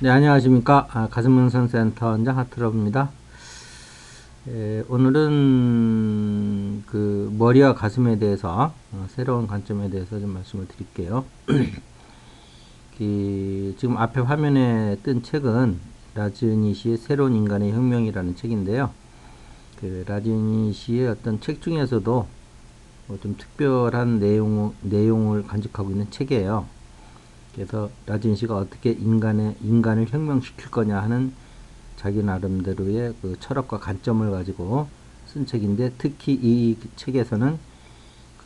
네, 안녕하십니까. 가슴명상센터 원장 하트러브입니다. 오늘은 그 머리와 가슴에 대해서 새로운 관점에 대해서 좀 말씀을 드릴게요. 지금 앞에 화면에 뜬 책은 라즈니시의 새로운 인간의 혁명이라는 책인데요. 그 라즈니시의 어떤 책 중에서도 좀 특별한 내용을 간직하고 있는 책이에요. 그래서 라진시가 어떻게 인간을 혁명시킬 거냐 하는 자기 나름대로의 그 철학과 관점을 가지고 쓴 책인데, 특히 이 책에서는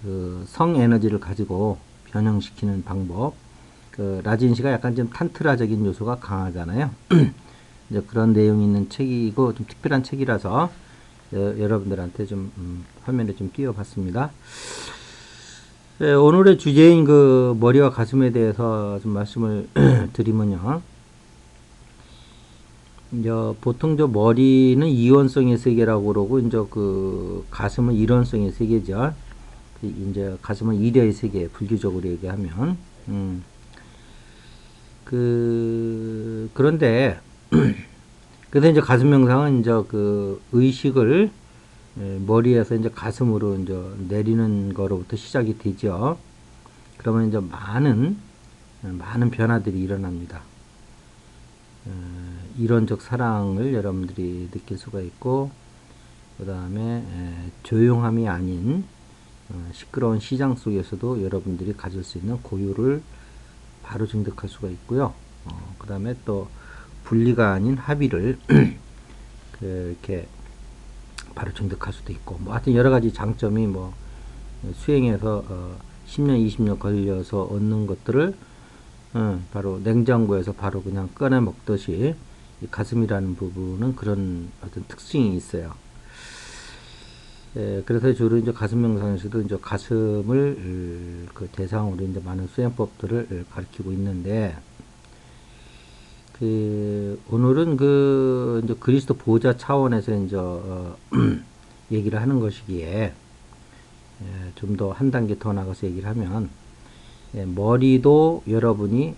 그 성에너지를 가지고 변형시키는 방법, 그 라진시가 약간 좀 탄트라적인 요소가 강하잖아요. 이제 그런 내용이 있는 책이고 좀 특별한 책이라서 여러분들한테 좀 화면에 좀 띄워봤습니다. 네, 오늘의 주제인 그 머리와 가슴에 대해서 좀 말씀을 드리면요. 이제 보통 저 머리는 이원성의 세계라고 그러고, 이제 그 가슴은 일원성의 세계죠. 이제 가슴은 일의 세계, 불교적으로 얘기하면. 그런데, 그래서 이제 가슴 명상은 이제 그 의식을 머리에서 이제 가슴으로 이제 내리는 거로부터 시작이 되죠. 그러면 이제 많은 변화들이 일어납니다. 이론적 사랑을 여러분들이 느낄 수가 있고, 그 다음에 조용함이 아닌 시끄러운 시장 속에서도 여러분들이 가질 수 있는 고유를 바로 증득할 수가 있고요. 그 다음에 또 분리가 아닌 합의를 이렇게 바로 증득할 수도 있고, 뭐 하여튼 여러 가지 장점이 뭐 수행해서 10년 20년 걸려서 얻는 것들을 바로 냉장고에서 바로 그냥 꺼내 먹듯이, 이 가슴이라는 부분은 그런 어떤 특징이 있어요. 그래서 주로 이제 가슴 명상에서도 이제 가슴을 그 대상으로 이제 많은 수행법들을 가르치고 있는데, 오늘은 그 이제 그리스도 보호자 차원에서 이제 얘기를 하는 것이기에 좀 더 한 단계 더 나가서 얘기를 하면, 머리도 여러분이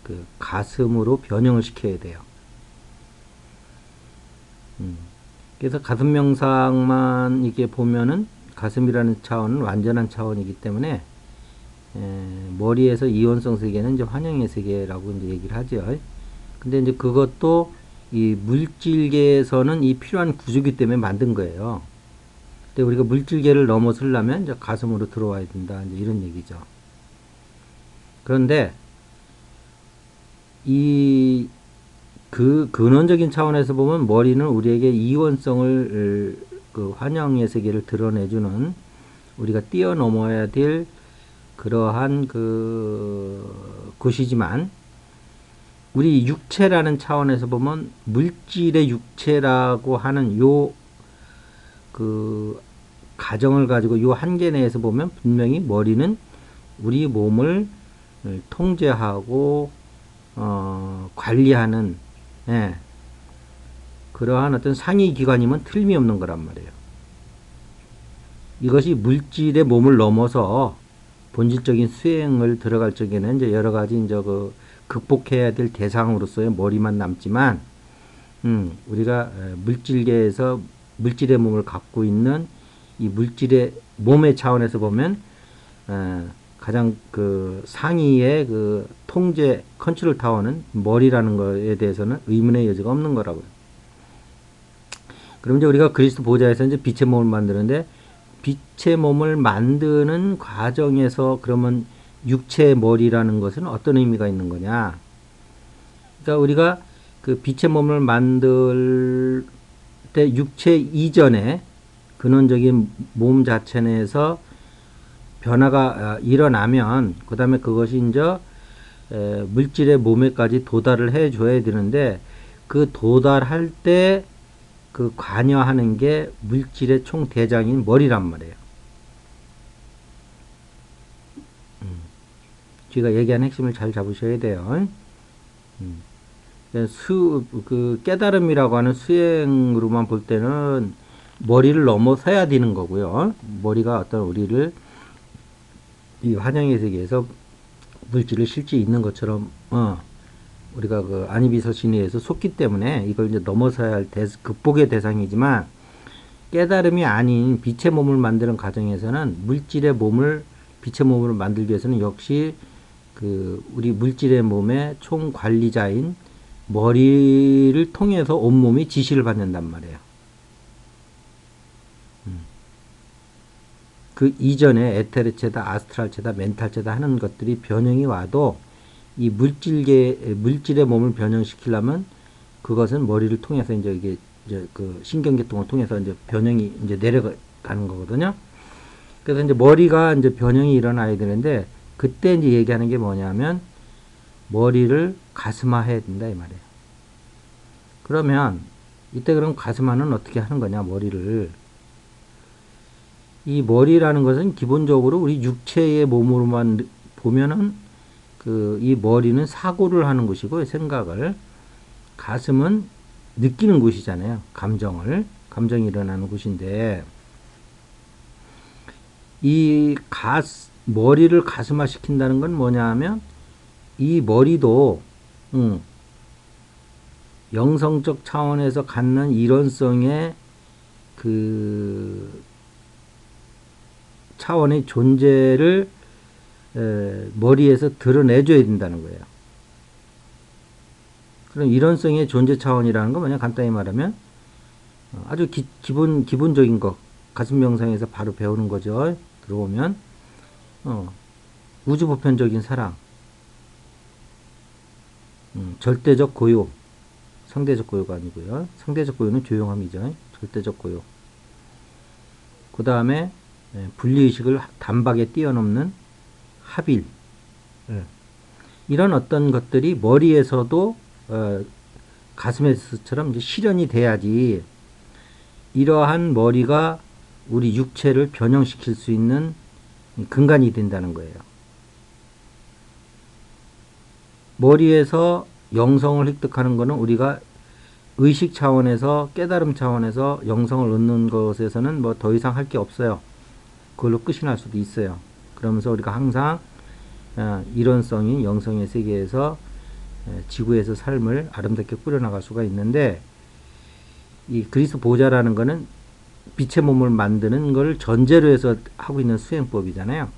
그 가슴으로 변형을 시켜야 돼요. 그래서 가슴 명상만 이게 보면은 가슴이라는 차원은 완전한 차원이기 때문에 머리에서 이원성 세계는 이제 환영의 세계라고 이제 얘기를 하죠. 근데 이제 그것도 이 물질계에서는 이 필요한 구조기 때문에 만든 거예요. 근데 우리가 물질계를 넘어서려면 이제 가슴으로 들어와야 된다, 이제 이런 얘기죠. 그런데 이 근원적인 차원에서 보면 머리는 우리에게 이원성을 그 환영의 세계를 드러내주는, 우리가 뛰어넘어야 될 그러한 그 곳이지만, 우리 육체라는 차원에서 보면 물질의 육체라고 하는 요 그 가정을 가지고 요 한계 내에서 보면 분명히 머리는 우리 몸을 통제하고 관리하는, 그러한 어떤 상위 기관이면 틀림이 없는 거란 말이에요. 이것이 물질의 몸을 넘어서 본질적인 수행을 들어갈 적에는 이제 여러 가지 이제 그 극복해야 될 대상으로서의 머리만 남지만, 우리가 물질계에서 물질의 몸을 갖고 있는 이 물질의 몸의 차원에서 보면 가장 그 상위의 그 통제 컨트롤 타워는 머리라는 거에 대해서는 의문의 여지가 없는 거라고요. 그럼 이제 우리가 그리스도 보좌에서 이제 빛의 몸을 만드는데, 빛의 몸을 만드는 과정에서 그러면 육체의 머리라는 것은 어떤 의미가 있는 거냐? 그러니까 우리가 그 빛의 몸을 만들 때 육체 이전에 근원적인 몸 자체 내에서 변화가 일어나면, 그 다음에 그것이 이제 물질의 몸에까지 도달을 해줘야 되는데, 그 도달할 때 그 관여하는 게 물질의 총대장인 머리란 말이에요. 제가 얘기한 핵심을 잘 잡으셔야 돼요. 그 깨달음이라고 하는 수행으로만 볼 때는 머리를 넘어서야 되는 거고요. 머리가 어떤 우리를 이 환영의 세계에서 물질을 실제 있는 것처럼 우리가 그 안이비서신에 의해서 속기 때문에 이걸 이제 넘어서야 할 극복의 대상이지만, 깨달음이 아닌 빛의 몸을 만드는 과정에서는 빛의 몸을 만들기 위해서는 역시 그 우리 물질의 몸의 총관리자인 머리를 통해서 온몸이 지시를 받는단 말이에요. 그 이전에 에테르체다, 아스트랄체다, 멘탈체다 하는 것들이 변형이 와도 이 물질의 몸을 변형시키려면 그것은 머리를 통해서 이제 그 신경계통을 통해서 이제 변형이 이제 내려가는 거거든요. 그래서 이제 머리가 이제 변형이 일어나야 되는데, 그때 이제 얘기하는 게 뭐냐면 머리를 가슴화해야 된다 이 말이에요. 그러면 이때 그럼 가슴화는 어떻게 하는 거냐, 머리를. 이 머리라는 것은 기본적으로 우리 육체의 몸으로만 보면은 이 머리는 사고를 하는 곳이고, 생각을, 가슴은 느끼는 곳이잖아요. 감정이 일어나는 곳인데, 머리를 가슴화 시킨다는 건 뭐냐 하면, 이 머리도, 영성적 차원에서 갖는 이론성의 그 차원의 존재를 머리에서 드러내줘야 된다는 거예요. 그럼 이론성의 존재 차원이라는 건 뭐냐, 간단히 말하면 아주 기본적인 거, 가슴 명상에서 바로 배우는 거죠. 들어오면 우주 보편적인 사랑, 절대적 고요, 상대적 고요가 아니고요. 상대적 고요는 조용함이죠. 절대적 고요. 그 다음에 분리의식을 단박에 뛰어넘는 합일. 이런 어떤 것들이 머리에서도 가슴에서처럼 이제 실현이 돼야지 이러한 머리가 우리 육체를 변형시킬 수 있는 근간이 된다는 거예요. 머리에서 영성을 획득하는 것은 우리가 의식 차원에서, 깨달음 차원에서 영성을 얻는 것에서는 뭐 더 이상 할 게 없어요. 그걸로 끝이 날 수도 있어요. 그러면서 우리가 항상 이론성인 영성의 세계에서 지구에서 삶을 아름답게 꾸려나갈 수가 있는데, 이 그리스도 보좌라는 것은 빛의 몸을 만드는 걸 전제로 해서 하고 있는 수행법이잖아요.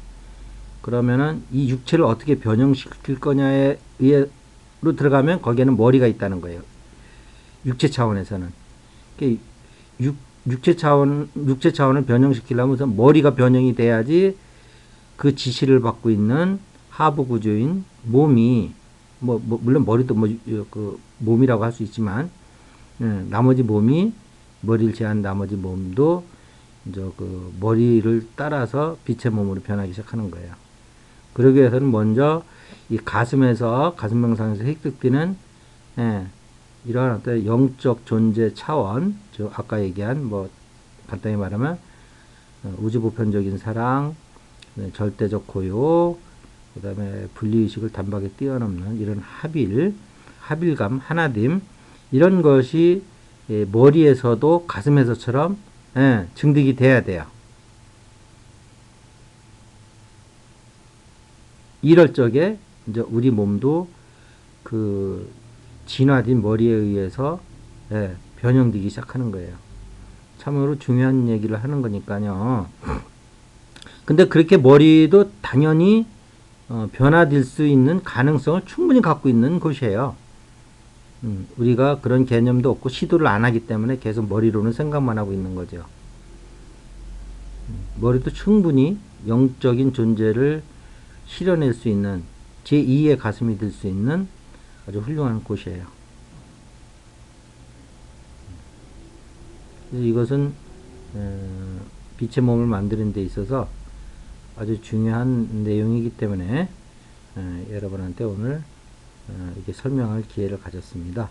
그러면은 이 육체를 어떻게 변형시킬 거냐에 의해로 들어가면 거기에는 머리가 있다는 거예요. 육체 차원에서는. 육체 차원을 변형시키려면 우선 머리가 변형이 돼야지 그 지시를 받고 있는 하부 구조인 몸이, 물론 머리도 그 몸이라고 할 수 있지만, 나머지 몸이, 머리를 제한 나머지 몸도 이제 그 머리를 따라서 빛의 몸으로 변하기 시작하는 거예요. 그러기 위해서는 먼저 이 가슴 명상에서 획득되는 이러한 어떤 영적 존재 차원, 즉 아까 얘기한 간단히 말하면 우주 보편적인 사랑, 절대적 고요, 그 다음에 분리의식을 단박에 뛰어넘는 이런 합일감, 하나됨, 이런 것이 머리에서도 가슴에서처럼 증득이 돼야 돼요. 이럴 적에 이제 우리 몸도 그 진화된 머리에 의해서 변형되기 시작하는 거예요. 참으로 중요한 얘기를 하는 거니까요. 근데 그렇게 머리도 당연히 변화될 수 있는 가능성을 충분히 갖고 있는 곳이에요. 우리가 그런 개념도 없고 시도를 안 하기 때문에 계속 머리로는 생각만 하고 있는 거죠. 머리도 충분히 영적인 존재를 실현할 수 있는 제2의 가슴이 될 수 있는 아주 훌륭한 곳이에요. 그래서 이것은 빛의 몸을 만드는 데 있어서 아주 중요한 내용이기 때문에 여러분한테 오늘 이렇게 설명할 기회를 가졌습니다.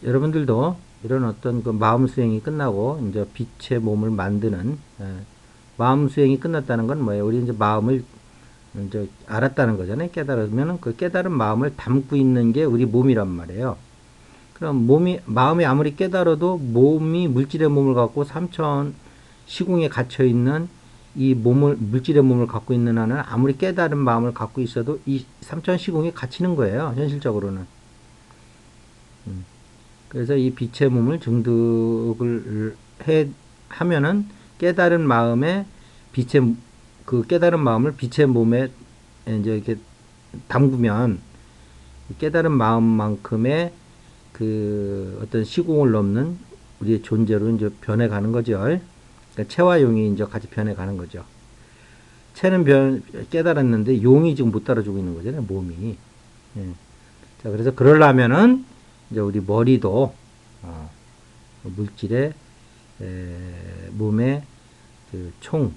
여러분들도 이런 어떤 그 마음 수행이 끝나고 이제 빛의 몸을 만드는 마음 수행이 끝났다는 건 뭐예요? 우리 이제 마음을 이제 알았다는 거잖아요. 깨달으면 그 깨달은 마음을 담고 있는 게 우리 몸이란 말이에요. 그럼 마음이 아무리 깨달아도 몸이 물질의 몸을 갖고 삼천 시궁에 gat혀 있는 이 몸을, 물질의 몸을 갖고 있는 한은 아무리 깨달은 마음을 갖고 있어도 이 삼천 시공에 갇히는 거예요. 현실적으로는. 그래서 이 빛의 몸을 증득을 하면은 깨달은 마음에 빛의, 그 깨달은 마음을 빛의 몸에 이제 이렇게 담그면 깨달은 마음만큼의 그 어떤 시공을 넘는 우리의 존재로 이제 변해가는 거죠. 그러니까 체와 용이 이제 같이 변해가는 거죠. 체는 깨달았는데 용이 지금 못 따라주고 있는 거잖아요, 몸이. 예. 자, 그래서 그러려면은 이제 우리 머리도 물질의 몸의 그 총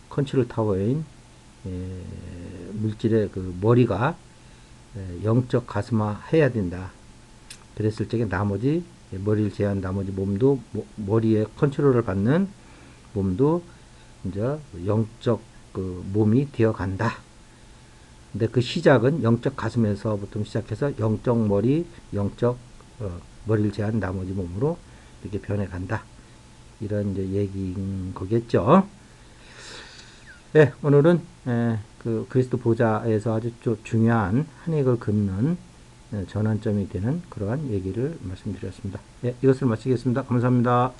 컨트롤 타워인 물질의 그 머리가 영적 가슴화 해야 된다. 그랬을 적에 나머지 머리를 제한 나머지 몸도 머리의 컨트롤을 받는 몸도 이제 영적 그 몸이 되어 간다. 근데 그 시작은 영적 가슴에서부터 시작해서 영적 머리, 영적 머리를 제한 나머지 몸으로 이렇게 변해 간다. 이런 이제 얘기인 거겠죠. 네, 오늘은 그 그리스도 보좌에서 아주 중요한 한 획을 긋는 전환점이 되는 그러한 얘기를 말씀드렸습니다. 네, 이것을 마치겠습니다. 감사합니다.